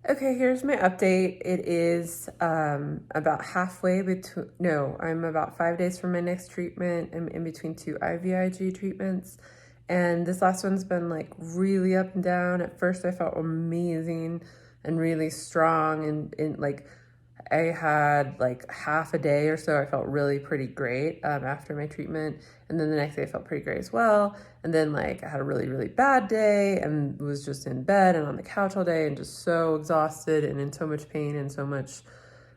Okay, here's my update. It is about halfway between, no, I'm about 5 days from my next treatment. I'm in between two IVIG treatments. And this last one's been like really up and down. At first, I felt amazing and really strong. And like, I had like half a day or so, I felt really pretty great after my treatment. And then the next day, I felt pretty great as well. And then like I had a really, really bad day and was just in bed and on the couch all day and just so exhausted and in so much pain and so much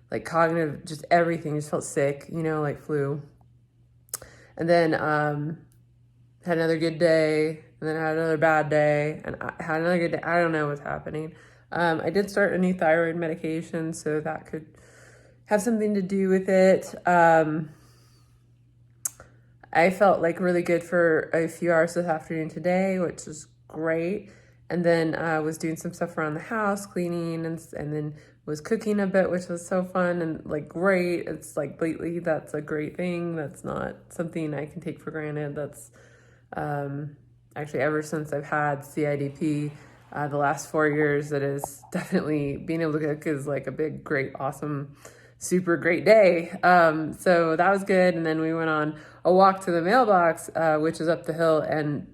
like cognitive, just everything, just felt sick, like flu. And then had another good day and then I had another bad day and I had another good day. I don't know what's happening. I did start a new thyroid medication, so that could have something to do with it. I felt like really good for a few hours this afternoon today, which is great. And then I was doing some stuff around the house, cleaning, and then was cooking a bit, which was so fun and like great. It's like lately that's a great thing. That's not something I can take for granted. That's actually ever since I've had CIDP, the last 4 years, that is definitely being able to cook is like a big, great, awesome, super great day. So that was good. And then we went on a walk to the mailbox, which is up the hill and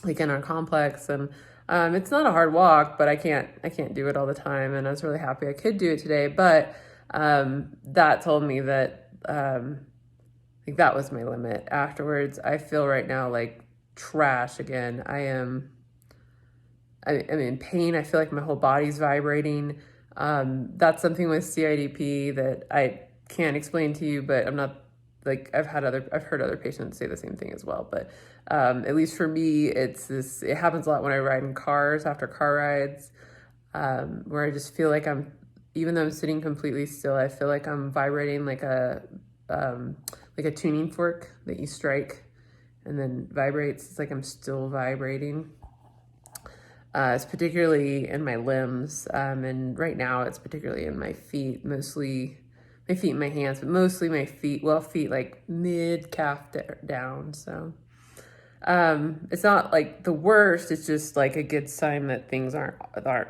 like in our complex. And it's not a hard walk, but I can't do it all the time. And I was really happy I could do it today. But that told me that like that was my limit. Afterwards, I feel right now like trash again. I'm in pain. I feel like my whole body's vibrating. That's something with CIDP that I can't explain to you, but I'm not like, I've heard other patients say the same thing as well. But at least for me, it happens a lot when I ride in cars after car rides, where I just feel like even though I'm sitting completely still, I feel like I'm vibrating like a tuning fork that you strike and then vibrates. It's like I'm still vibrating. It's particularly in my limbs, and right now it's particularly in my feet, mostly my feet and my hands, but mostly my feet. Well, feet like mid-calf down. So it's not like the worst. It's just like a good sign that things aren't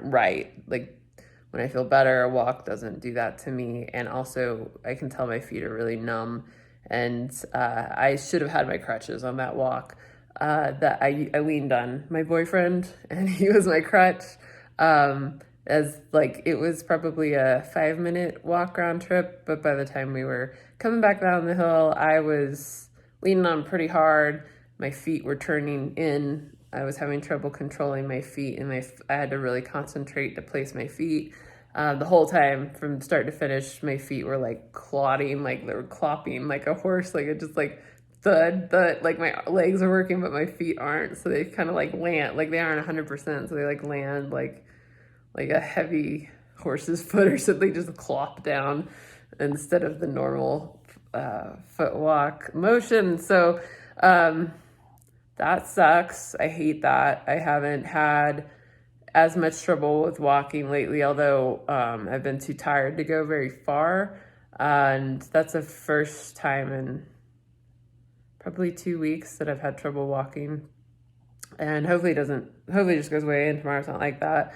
right. Like when I feel better, a walk doesn't do that to me, and also I can tell my feet are really numb. And I should have had my crutches on that walk. That I leaned on my boyfriend and he was my crutch. As like it was probably a 5-minute walk round trip, but by the time we were coming back down the hill, I was leaning on pretty hard. My feet were turning in. I was having trouble controlling my feet, and I had to really concentrate to place my feet. The whole time from start to finish, my feet were like clodding, like they were clopping like a horse, like it just like thud, like my legs are working, but my feet aren't. So they kind of like land, like they aren't 100%. So they like land like a heavy horse's foot or something, just clop down instead of the normal foot walk motion. So that sucks. I hate that. I haven't had as much trouble with walking lately, although I've been too tired to go very far. And that's the first time in probably 2 weeks that I've had trouble walking. And hopefully it just goes away and tomorrow's not like that.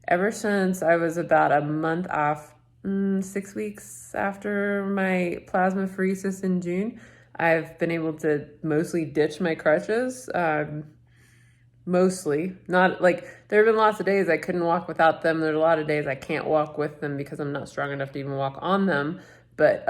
Ever since I was about a month off, 6 weeks after my plasmapheresis in June, I've been able to mostly ditch my crutches. Mostly, not like there have been lots of days I couldn't walk without them. There's a lot of days I can't walk with them because I'm not strong enough to even walk on them. But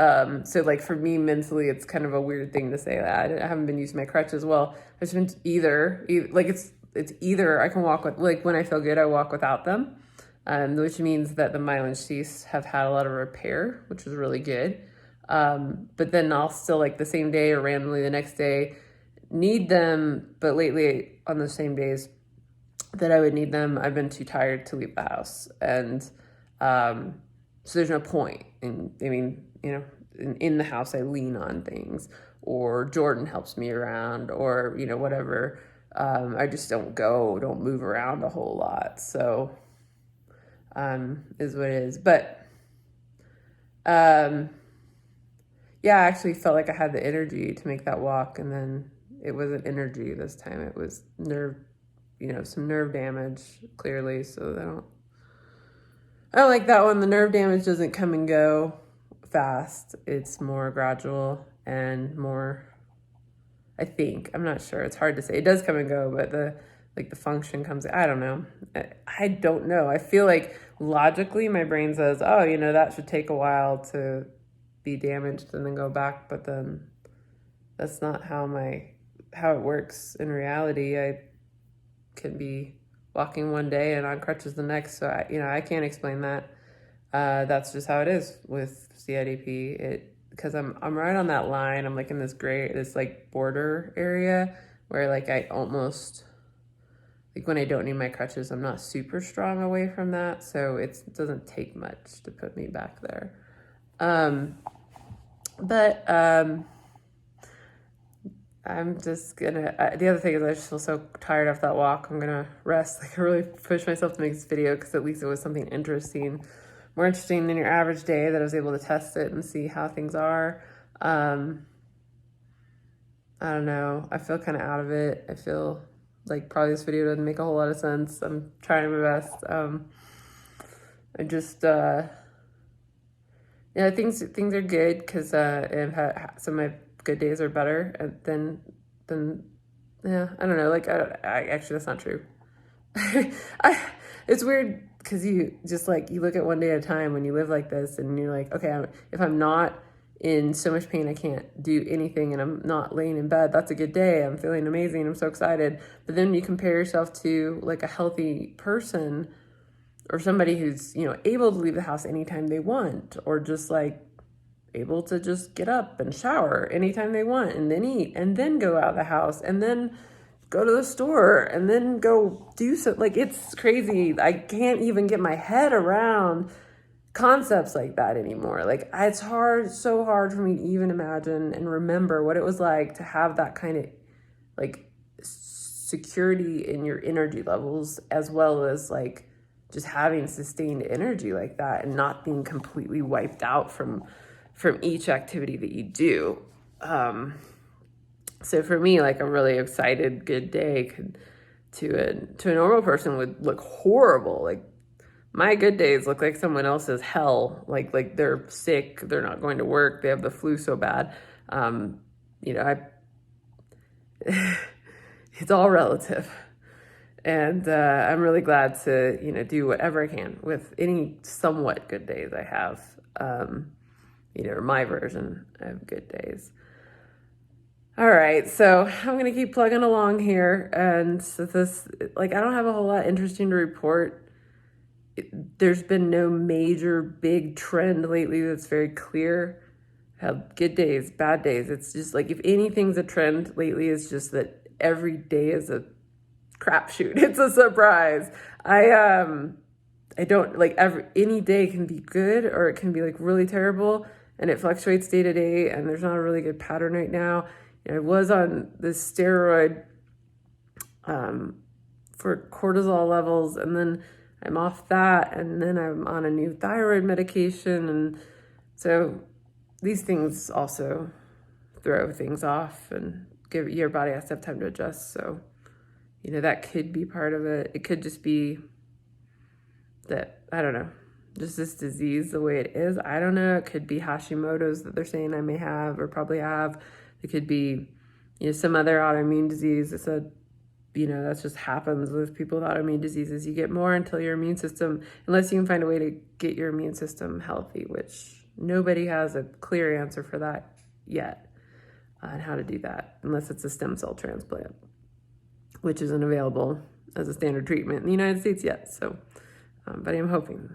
so like for me mentally, it's kind of a weird thing to say that I haven't been using my crutches. Well, it's been either like it's either I can walk with, like when I feel good, I walk without them, which means that the myelin sheaths have had a lot of repair, which is really good. But then I'll still like the same day or randomly the next day need them. But lately on the same days that I would need them, I've been too tired to leave the house. And so there's no point. And I mean, in the house, I lean on things, or Jordan helps me around, or, whatever. I just don't move around a whole lot. So is what it is. But yeah, I actually felt like I had the energy to make that walk. And then it wasn't energy this time. It was some nerve damage, clearly. So I don't like that one. The nerve damage doesn't come and go fast. It's more gradual and more, I think, I'm not sure. It's hard to say. It does come and go, but the function comes, I don't know. I don't know. I feel like logically my brain says, oh, that should take a while to be damaged and then go back. But then that's not how it works in reality. I can be walking one day and on crutches the next. So I can't explain that. That's just how it is with CIDP. Because I'm right on that line. I'm like in this like border area where like I almost, like when I don't need my crutches, I'm not super strong away from that. So it doesn't take much to put me back there. But I'm just gonna, the other thing is I just feel so tired after that walk. I'm gonna rest. Like I really pushed myself to make this video because at least it was something interesting, more interesting than your average day, that I was able to test it and see how things are. I don't know. I feel kind of out of it. I feel like probably this video doesn't make a whole lot of sense. I'm trying my best. I just, things are good because some of my good days are better than yeah, I don't know. Like, I actually, that's not true. It's weird because you just like, you look at one day at a time when you live like this and you're like, okay, if I'm not in so much pain I can't do anything and I'm not laying in bed, that's a good day. I'm feeling amazing. I'm so excited. But then you compare yourself to like a healthy person or somebody who's, able to leave the house anytime they want, or just like able to just get up and shower anytime they want and then eat and then go out of the house and then go to the store and then go do so. Like, it's crazy. I can't even get my head around concepts like that anymore. Like, it's so hard for me to even imagine and remember what it was like to have that kind of like security in your energy levels, as well as like just having sustained energy like that and not being completely wiped out from each activity that you do. So for me, like a really excited, good day to a normal person would look horrible. Like my good days look like someone else's hell. Like they're sick, they're not going to work, they have the flu so bad. It's all relative. And I'm really glad to, do whatever I can with any somewhat good days I have. Or my version of good days. All right, so I'm going to keep plugging along here. And so this, like, I don't have a whole lot interesting to report. There's been no major big trend lately that's very clear. I have good days, bad days. It's just like, if anything's a trend lately, it's just that every day is a crapshoot. It's a surprise. I don't like any day can be good or it can be like really terrible, and it fluctuates day to day, and there's not a really good pattern right now. I was on this steroid for cortisol levels, and then I'm off that, and then I'm on a new thyroid medication, and so these things also throw things off and give your body has to have time to adjust. So that could be part of it. It could just be that, I don't know, just this disease the way it is. I don't know. It could be Hashimoto's that they're saying I may have or probably have. It could be, some other autoimmune disease. It said, that just happens with people with autoimmune diseases. You get more until your immune system, unless you can find a way to get your immune system healthy, which nobody has a clear answer for that yet on how to do that, unless it's a stem cell transplant, which isn't available as a standard treatment in the United States yet. So, but I'm hoping.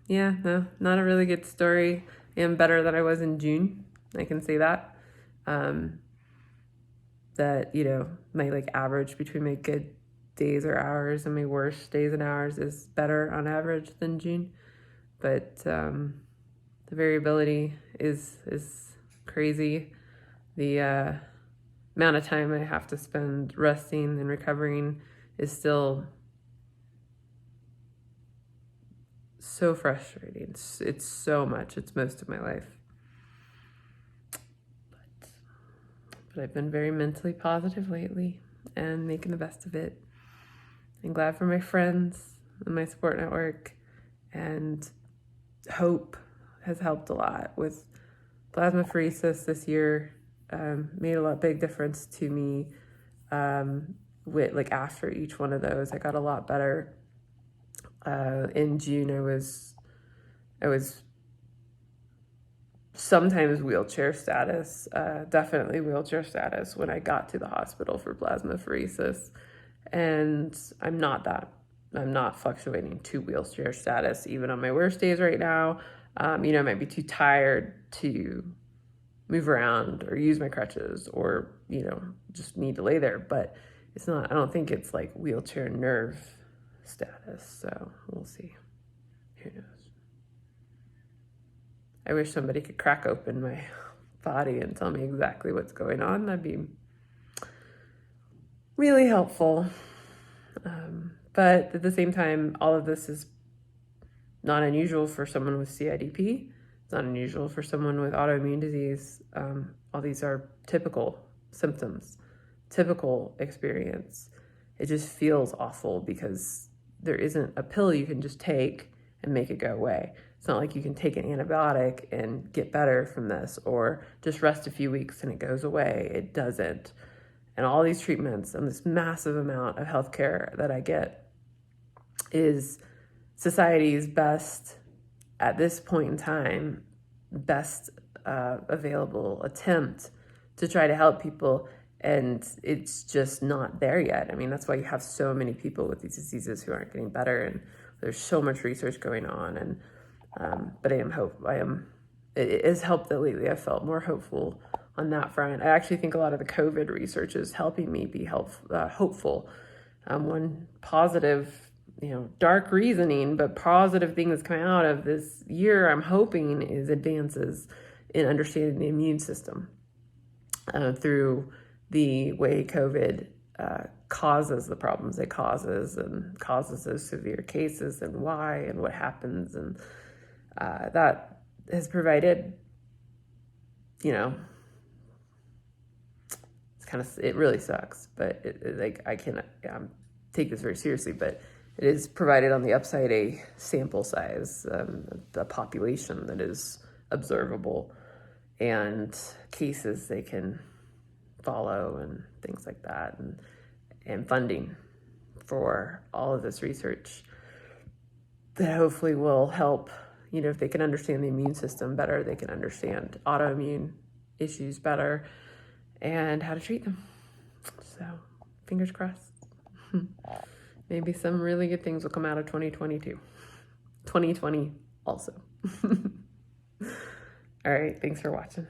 Yeah, no, not a really good story. I am better than I was in June. I can say that. That, my like average between my good days or hours and my worst days and hours is better on average than June. But the variability is crazy. The amount of time I have to spend resting and recovering is still so frustrating. It's so much. It's most of my life. But I've been very mentally positive lately and making the best of it. I'm glad for my friends, in my support network, and hope has helped a lot with plasmapheresis this year. Made a big difference to me. With like after each one of those, I got a lot better. In June, I was sometimes wheelchair status, definitely wheelchair status when I got to the hospital for plasmapheresis, and I'm not fluctuating to wheelchair status even on my worst days right now. I might be too tired to move around or use my crutches, or just need to lay there, but it's not, I don't think it's like wheelchair nerve status, so we'll see. Who knows? I wish somebody could crack open my body and tell me exactly what's going on. That'd be really helpful. But at the same time, all of this is not unusual for someone with CIDP. It's not unusual for someone with autoimmune disease. All these are typical symptoms, typical experience. It just feels awful because there isn't a pill you can just take and make it go away. It's not like you can take an antibiotic and get better from this, or just rest a few weeks and it goes away. It doesn't. And all these treatments and this massive amount of healthcare that I get is society's best, at this point in time, best available attempt to try to help people. And it's just not there yet. I mean, that's why you have so many people with these diseases who aren't getting better, and there's so much research going on. And but it has helped that lately I've felt more hopeful on that front. I actually think a lot of the COVID research is helping me be hopeful. One positive, dark reasoning, but positive thing that's coming out of this year, I'm hoping, is advances in understanding the immune system through the way COVID causes the problems it causes, and causes those severe cases, and why, and what happens. And that has provided, it's kind of, it really sucks, but I can't take this very seriously, but it is provided on the upside a sample size, the population that is observable, and cases they can follow, and things like that, and funding for all of this research that hopefully will help. If they can understand the immune system better, they can understand autoimmune issues better and how to treat them. So fingers crossed. Maybe some really good things will come out of 2022. 2020 also. All right, thanks for watching.